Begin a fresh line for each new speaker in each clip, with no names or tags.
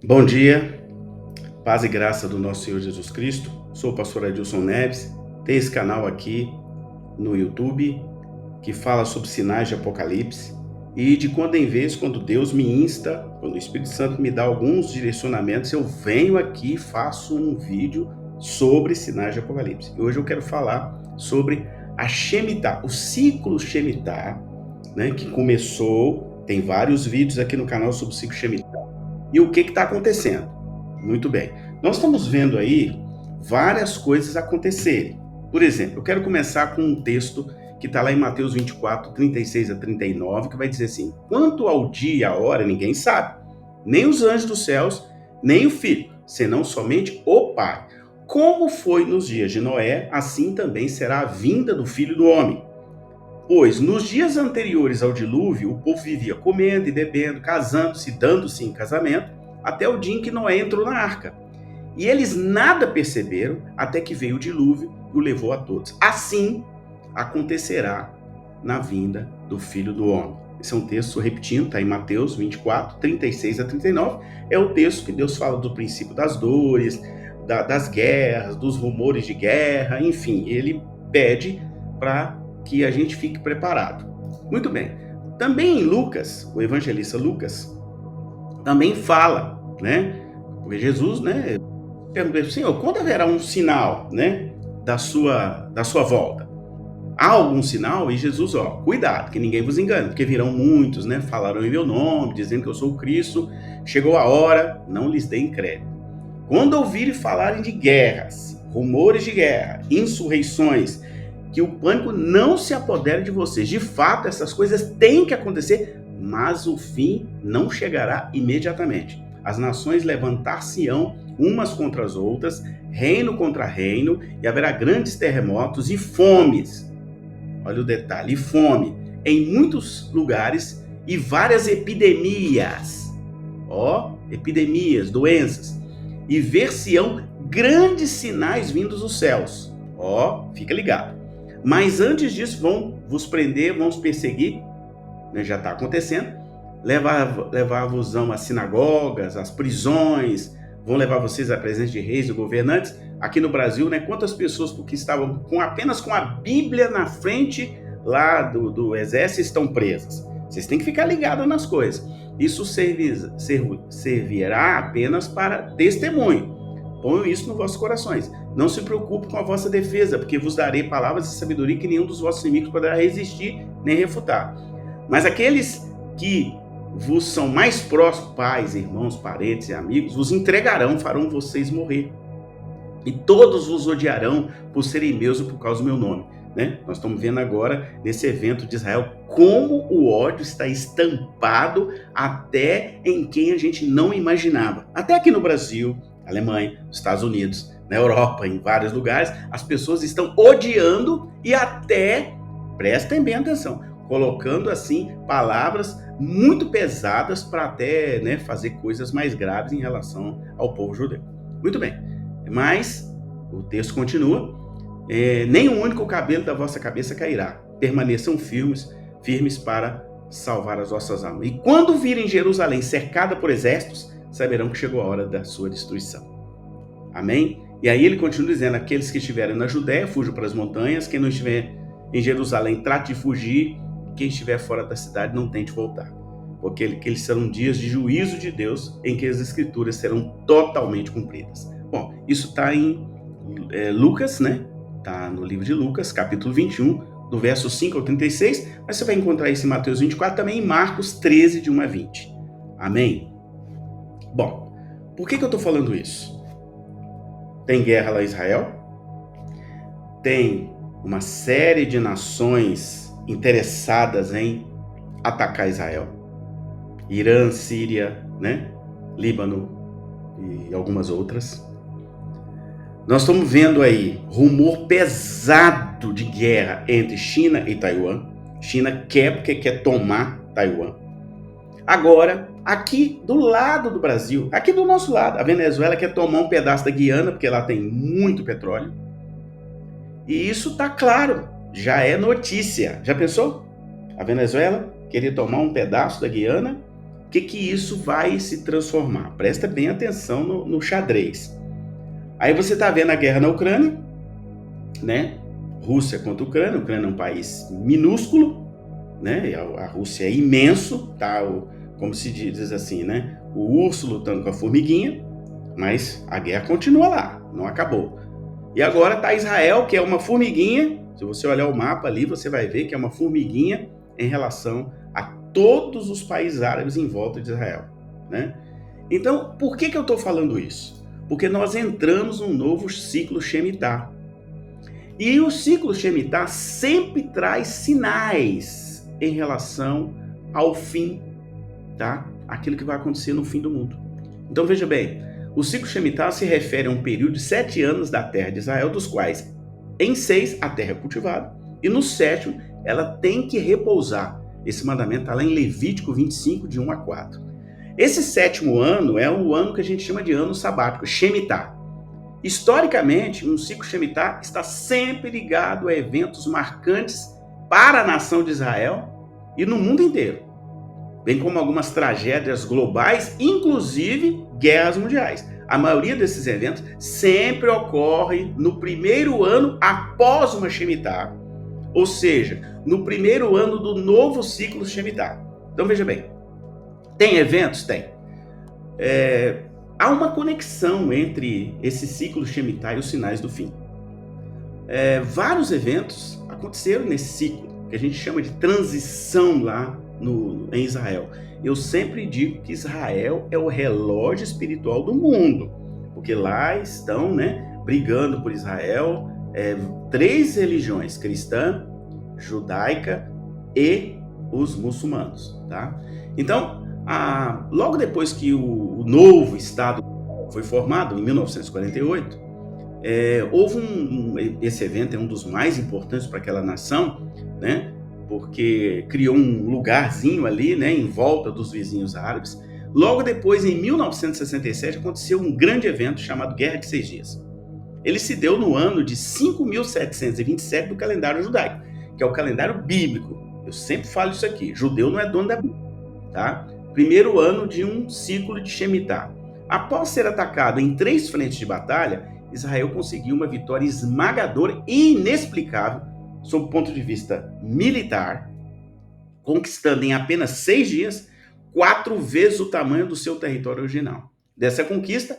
Bom dia, paz e graça do nosso Senhor Jesus Cristo. Sou o pastor Adilson Neves. Tem esse canal aqui no YouTube que fala sobre sinais de Apocalipse. E de quando em vez, quando Deus me insta, quando o Espírito Santo me dá alguns direcionamentos, eu venho aqui e faço um vídeo sobre sinais de Apocalipse. E hoje eu quero falar sobre a Shemitah, o ciclo Shemitah, né, que começou. Tem vários vídeos aqui no canal sobre o ciclo Shemitah. E o que está acontecendo? Muito bem. Nós estamos vendo aí várias coisas acontecerem. Por exemplo, eu quero começar com um texto que está lá em Mateus 24, 36 a 39, que vai dizer assim: quanto ao dia e à hora, ninguém sabe, nem os anjos dos céus, nem o Filho, senão somente o Pai. Como foi nos dias de Noé, assim também será a vinda do Filho do Homem. Pois nos dias anteriores ao dilúvio, o povo vivia comendo e bebendo, casando-se, dando-se em casamento, até o dia em que Noé entrou na arca. E eles nada perceberam até que veio o dilúvio e o levou a todos. Assim acontecerá na vinda do Filho do Homem. Esse é um texto, repetindo, está em Mateus 24, 36 a 39. É o texto que Deus fala do princípio das dores, das guerras, dos rumores de guerra, enfim, ele pede para que a gente fique preparado. Muito bem. Também em Lucas, o evangelista Lucas, também fala, né? Porque Jesus, né, perguntou, Senhor, quando haverá um sinal, né, da sua volta? Há algum sinal? E Jesus, cuidado, que ninguém vos engane, porque virão muitos, né, falarão em meu nome, dizendo que eu sou o Cristo, chegou a hora, não lhes deem crédito. Quando ouvirem falarem de guerras, rumores de guerra, insurreições, que o pânico não se apodere de vocês. De fato, essas coisas têm que acontecer, mas o fim não chegará imediatamente. As nações levantar-se-ão umas contra as outras, reino contra reino, e haverá grandes terremotos e fomes. Olha o detalhe, e fome em muitos lugares e várias epidemias. Epidemias, doenças. E ver-se-ão grandes sinais vindos dos céus. Fica ligado. Mas antes disso vão vos prender, vão os perseguir, né, já está acontecendo, levar-vos às sinagogas, às prisões, vão levar vocês à presença de reis e governantes. Aqui no Brasil, né, quantas pessoas porque estavam apenas com a Bíblia na frente lá do exército estão presas? Vocês têm que ficar ligados nas coisas. Isso servirá apenas para testemunho. Ponham isso nos vossos corações. Não se preocupe com a vossa defesa, porque vos darei palavras de sabedoria que nenhum dos vossos inimigos poderá resistir nem refutar. Mas aqueles que vos são mais próximos, pais, irmãos, parentes e amigos, vos entregarão, farão vocês morrer. E todos vos odiarão por serem meus e por causa do meu nome. Né? Nós estamos vendo agora, nesse evento de Israel, como o ódio está estampado até em quem a gente não imaginava. Até aqui no Brasil, Alemanha, Estados Unidos, na Europa, em vários lugares, as pessoas estão odiando e até, prestem bem atenção, colocando assim palavras muito pesadas para até, né, fazer coisas mais graves em relação ao povo judeu. Muito bem, mas o texto continua. Nem um único cabelo da vossa cabeça cairá. Permaneçam firmes para salvar as vossas almas. E quando virem Jerusalém cercada por exércitos, saberão que chegou a hora da sua destruição. Amém? E aí ele continua dizendo: aqueles que estiverem na Judéia, fujam para as montanhas. Quem não estiver em Jerusalém, trate de fugir. Quem estiver fora da cidade, não tente voltar. Porque eles serão dias de juízo de Deus, em que as escrituras serão totalmente cumpridas. Bom, isso está em Lucas, né? Está no livro de Lucas, capítulo 21, do verso 5 ao 36, mas você vai encontrar isso em Mateus 24, também em Marcos 13, de 1 a 20. Amém? Bom, por que eu estou falando isso? Tem guerra lá em Israel, tem uma série de nações interessadas em atacar Israel. Irã, Síria, né? Líbano e algumas outras. Nós estamos vendo aí rumor pesado de guerra entre China e Taiwan. China quer porque quer tomar Taiwan. Agora, aqui do lado do Brasil, aqui do nosso lado, a Venezuela quer tomar um pedaço da Guiana, porque lá tem muito petróleo. E isso está claro, já é notícia. Já pensou? A Venezuela queria tomar um pedaço da Guiana, que isso vai se transformar? Presta bem atenção no xadrez. Aí você está vendo a guerra na Ucrânia, né? Rússia contra a Ucrânia é um país minúsculo, né? A Rússia é imenso, tá? Como se diz assim, né? O urso lutando com a formiguinha, mas a guerra continua lá, não acabou. E agora está Israel, que é uma formiguinha. Se você olhar o mapa ali, você vai ver que é uma formiguinha em relação a todos os países árabes em volta de Israel, né? Então, por que eu estou falando isso? Porque nós entramos num novo ciclo Shemitah. E o ciclo Shemitah sempre traz sinais em relação ao fim, tá? Aquilo que vai acontecer no fim do mundo. Então veja bem, o ciclo Shemitah se refere a um período de 7 anos da terra de Israel, dos quais em 6 a terra é cultivada e no 7º ela tem que repousar. Esse mandamento está lá em Levítico 25, de 1 a 4. Esse 7º ano é o ano que a gente chama de ano sabático, Shemitah. Historicamente, um ciclo Shemitah está sempre ligado a eventos marcantes para a nação de Israel e no mundo inteiro, bem como algumas tragédias globais, inclusive guerras mundiais. A maioria desses eventos sempre ocorre no primeiro ano após uma Shemitah, ou seja, no primeiro ano do novo ciclo Shemitah. Então veja bem, tem eventos? Tem. Há uma conexão entre esse ciclo Shemitah e os sinais do fim. Vários eventos aconteceram nesse ciclo, que a gente chama de transição lá em Israel. Eu sempre digo que Israel é o relógio espiritual do mundo, porque lá estão, né, brigando por Israel 3 religiões, cristã, judaica e os muçulmanos, tá? Então, logo depois que o novo Estado foi formado, em 1948, houve esse evento é um dos mais importantes para aquela nação, né? Porque criou um lugarzinho ali, né, em volta dos vizinhos árabes. Logo depois, em 1967, aconteceu um grande evento chamado Guerra de 6 Dias. Ele se deu no ano de 5.727 do calendário judaico, que é o calendário bíblico. Eu sempre falo isso aqui, judeu não é dono da Bíblia, tá? Primeiro ano de um ciclo de Shemitah. Após ser atacado em 3 frentes de batalha, Israel conseguiu uma vitória esmagadora e inexplicável sob o ponto de vista militar, conquistando em apenas 6 dias 4 vezes o tamanho do seu território original. Dessa conquista,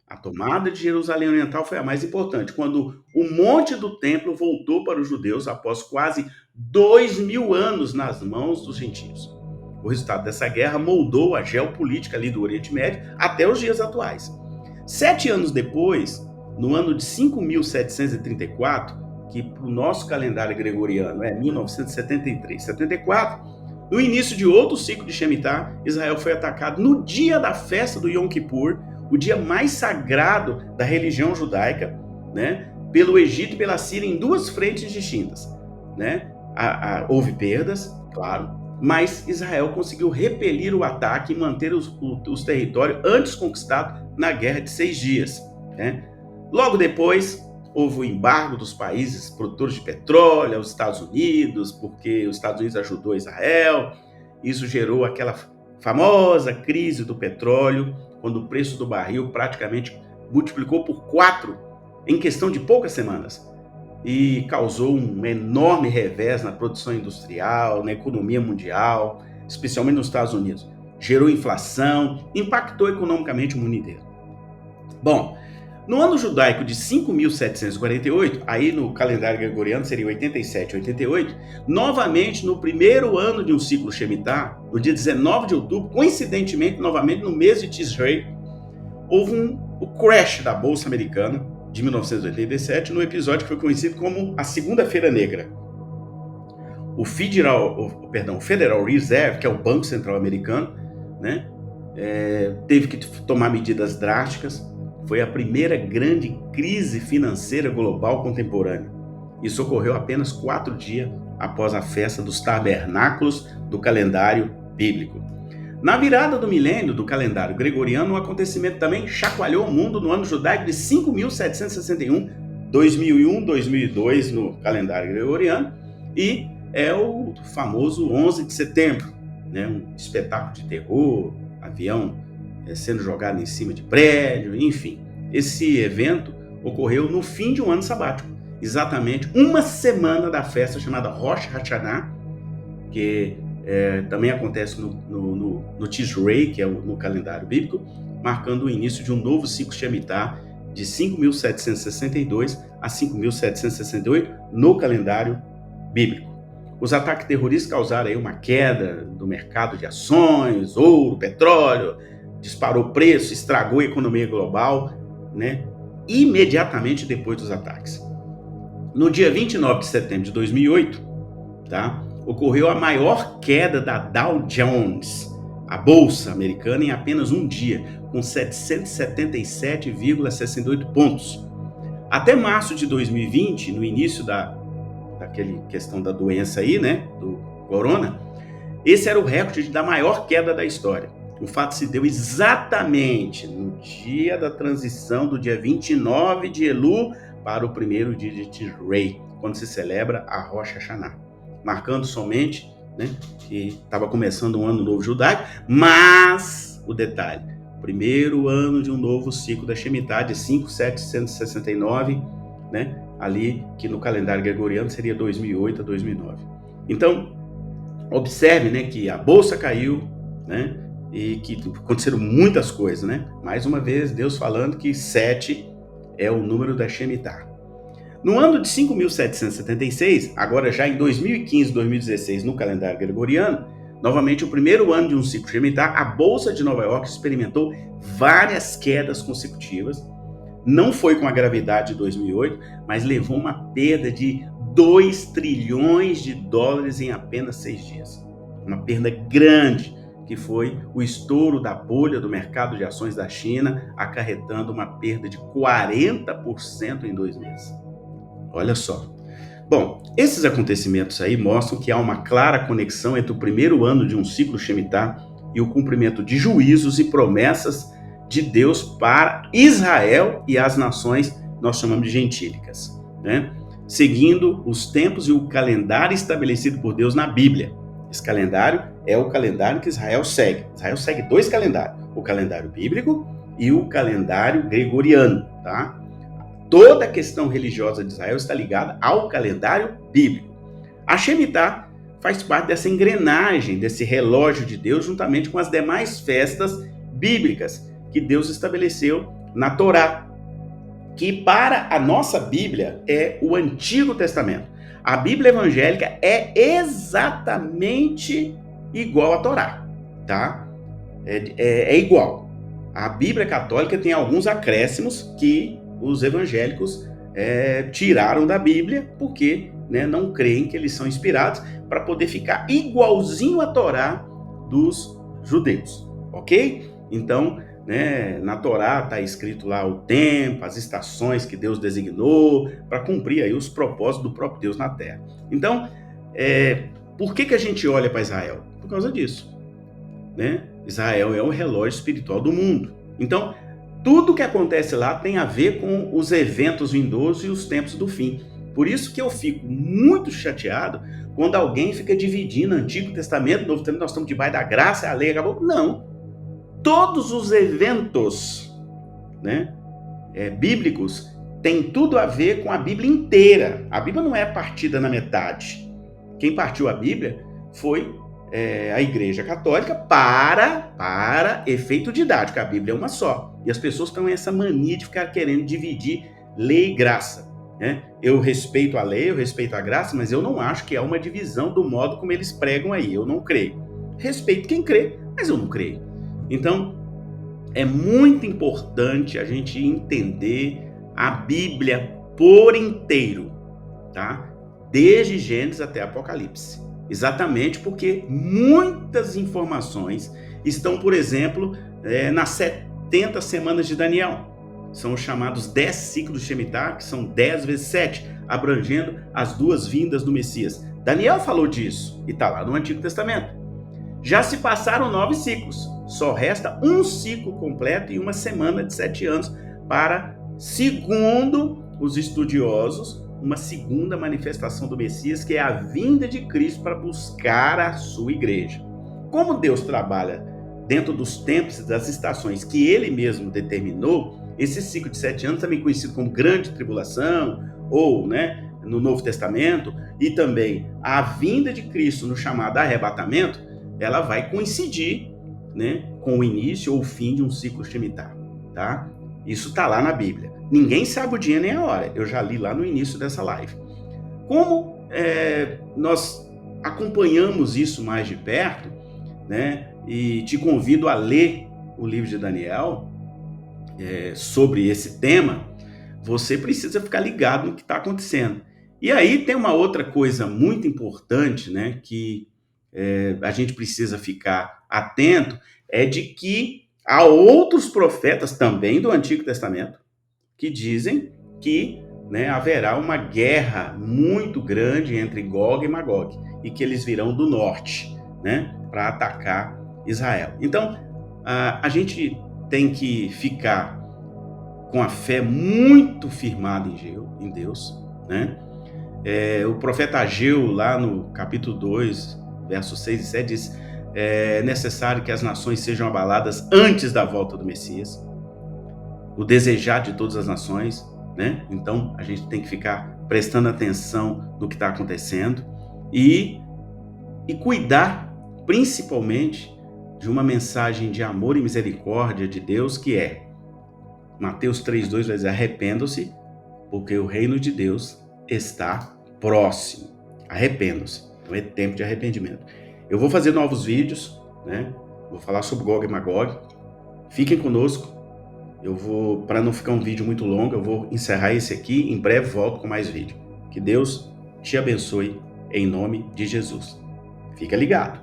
a tomada de Jerusalém Oriental foi a mais importante, quando o monte do templo voltou para os judeus após quase 2.000 anos nas mãos dos gentios. O resultado dessa guerra moldou a geopolítica ali do Oriente Médio até os dias atuais. 7 anos depois, no ano de 5.734, que para o nosso calendário gregoriano é 1973, 74, no início de outro ciclo de Shemitah, Israel foi atacado no dia da festa do Yom Kippur, o dia mais sagrado da religião judaica, né, pelo Egito e pela Síria em 2 frentes distintas, né? Houve perdas, claro, mas Israel conseguiu repelir o ataque e manter os territórios antes conquistados na Guerra de 6 Dias, né? Logo depois, houve o embargo dos países produtores de petróleo aos Estados Unidos, porque os Estados Unidos ajudou Israel. Isso gerou aquela famosa crise do petróleo, quando o preço do barril praticamente multiplicou por 4 em questão de poucas semanas e causou um enorme revés na produção industrial, na economia mundial, especialmente nos Estados Unidos. Gerou inflação, impactou economicamente o mundo inteiro. Bom, no ano judaico de 5.748, aí no calendário gregoriano seria 87, 88, novamente no primeiro ano de um ciclo Shemitah, no dia 19 de outubro, coincidentemente, novamente no mês de Tishrei, houve o crash da Bolsa Americana de 1987, no episódio que foi conhecido como a Segunda-feira Negra. O Federal Reserve, que é o Banco Central Americano, né, teve que tomar medidas drásticas. Foi a primeira grande crise financeira global contemporânea. Isso ocorreu apenas 4 dias após a festa dos tabernáculos do calendário bíblico. Na virada do milênio do calendário gregoriano, um acontecimento também chacoalhou o mundo no ano judaico de 5.761, 2001, 2002 no calendário gregoriano, e é o famoso 11 de setembro, né? Um espetáculo de terror, avião sendo jogado em cima de prédio, enfim. Esse evento ocorreu no fim de um ano sabático, exatamente uma semana da festa chamada Rosh Hashanah, que também acontece no Tishrei, que é no calendário bíblico, marcando o início de um novo ciclo Shemitah de 5.762 a 5.768 no calendário bíblico. Os ataques terroristas causaram aí uma queda do mercado de ações, ouro, petróleo, disparou preço, estragou a economia global, né? Imediatamente depois dos ataques. No dia 29 de setembro de 2008, tá? Ocorreu a maior queda da Dow Jones, a bolsa americana, em apenas um dia, com 777,68 pontos. Até março de 2020, no início daquele questão da doença aí, né, do corona, esse era o recorde da maior queda da história. O fato se deu exatamente no dia da transição do dia 29 de Elul para o primeiro dia de Tishrei, quando se celebra a Rosh Hashanah, marcando somente, né, que estava começando um ano novo judaico, mas o detalhe, primeiro ano de um novo ciclo da Shemitah de 5.769, né, ali que no calendário gregoriano seria 2008 a 2009. Então, observe, né, que a bolsa caiu, né, e que aconteceram muitas coisas, né? Mais uma vez, Deus falando que 7 é o número da Shemitah. No ano de 5.776, agora já em 2015, 2016, no calendário gregoriano, novamente o primeiro ano de um ciclo Shemitah, a Bolsa de Nova York experimentou várias quedas consecutivas. Não foi com a gravidade de 2008, mas levou uma perda de 2 trilhões de dólares em apenas 6 dias. Uma perda grande, que foi o estouro da bolha do mercado de ações da China, acarretando uma perda de 40% em 2 meses. Olha só. Bom, esses acontecimentos aí mostram que há uma clara conexão entre o primeiro ano de um ciclo Shemitah e o cumprimento de juízos e promessas de Deus para Israel e as nações, nós chamamos de gentílicas, né? Seguindo os tempos e o calendário estabelecido por Deus na Bíblia. Esse calendário é o calendário que Israel segue. Israel segue 2 calendários, o calendário bíblico e o calendário gregoriano, tá? Toda a questão religiosa de Israel está ligada ao calendário bíblico. A Shemitah faz parte dessa engrenagem, desse relógio de Deus, juntamente com as demais festas bíblicas que Deus estabeleceu na Torá, que para a nossa Bíblia é o Antigo Testamento. A Bíblia evangélica é exatamente igual à Torá, tá? É igual. A Bíblia católica tem alguns acréscimos que os evangélicos tiraram da Bíblia porque, né, não creem que eles são inspirados para poder ficar igualzinho à Torá dos judeus, ok? Então, né, na Torá está escrito lá o tempo, as estações que Deus designou para cumprir aí os propósitos do próprio Deus na Terra. Então, por que a gente olha para Israel? Por causa disso, né? Israel é o relógio espiritual do mundo. Então, tudo que acontece lá tem a ver com os eventos vindouros e os tempos do fim. Por isso que eu fico muito chateado quando alguém fica dividindo Antigo Testamento, Novo Testamento, nós estamos debaixo da graça, a lei acabou. Não. Todos os eventos, né, bíblicos têm tudo a ver com a Bíblia inteira. A Bíblia não é partida na metade. Quem partiu a Bíblia foi a Igreja Católica para efeito didático. A Bíblia é uma só. E as pessoas têm essa mania de ficar querendo dividir lei e graça, né? Eu respeito a lei, eu respeito a graça, mas eu não acho que é uma divisão do modo como eles pregam aí. Eu não creio. Respeito quem crê, mas eu não creio. Então, é muito importante a gente entender a Bíblia por inteiro, tá? Desde Gênesis até Apocalipse. Exatamente porque muitas informações estão, por exemplo, nas 70 semanas de Daniel. São os chamados 10 ciclos de Shemitah, que são 10 vezes 7, abrangendo as 2 vindas do Messias. Daniel falou disso e está lá no Antigo Testamento. Já se passaram 9 ciclos. Só resta um ciclo completo e uma semana de 7 anos para, segundo os estudiosos, uma segunda manifestação do Messias, que é a vinda de Cristo para buscar a sua igreja. Como Deus trabalha dentro dos tempos e das estações que ele mesmo determinou, esse ciclo de 7 anos, também conhecido como grande tribulação, ou, né, no Novo Testamento, e também a vinda de Cristo no chamado arrebatamento, ela vai coincidir, né, com o início ou o fim de um ciclo shemitar, tá? Isso está lá na Bíblia. Ninguém sabe o dia nem a hora. Eu já li lá no início dessa live. Como nós acompanhamos isso mais de perto, né? E te convido a ler o livro de Daniel sobre esse tema. Você precisa ficar ligado no que está acontecendo. E aí tem uma outra coisa muito importante, né? Que a gente precisa ficar atento, é de que há outros profetas também do Antigo Testamento que dizem que, né, haverá uma guerra muito grande entre Gog e Magog e que eles virão do norte, né, para atacar Israel. Então, a gente tem que ficar com a fé muito firmada em Deus, né? O profeta Ageu, lá no capítulo 2, versos 6 e 7, diz: é necessário que as nações sejam abaladas antes da volta do Messias, o desejar de todas as nações, né? Então, a gente tem que ficar prestando atenção no que está acontecendo e cuidar, principalmente, de uma mensagem de amor e misericórdia de Deus, que é Mateus 3,2 vai dizer: arrependam-se, porque o reino de Deus está próximo. Arrependam-se. Então é tempo de arrependimento. Eu vou fazer novos vídeos, né? Vou falar sobre Gog e Magog. Fiquem conosco. Eu vou, para não ficar um vídeo muito longo, eu vou encerrar esse aqui. Em breve volto com mais vídeo. Que Deus te abençoe em nome de Jesus. Fica ligado.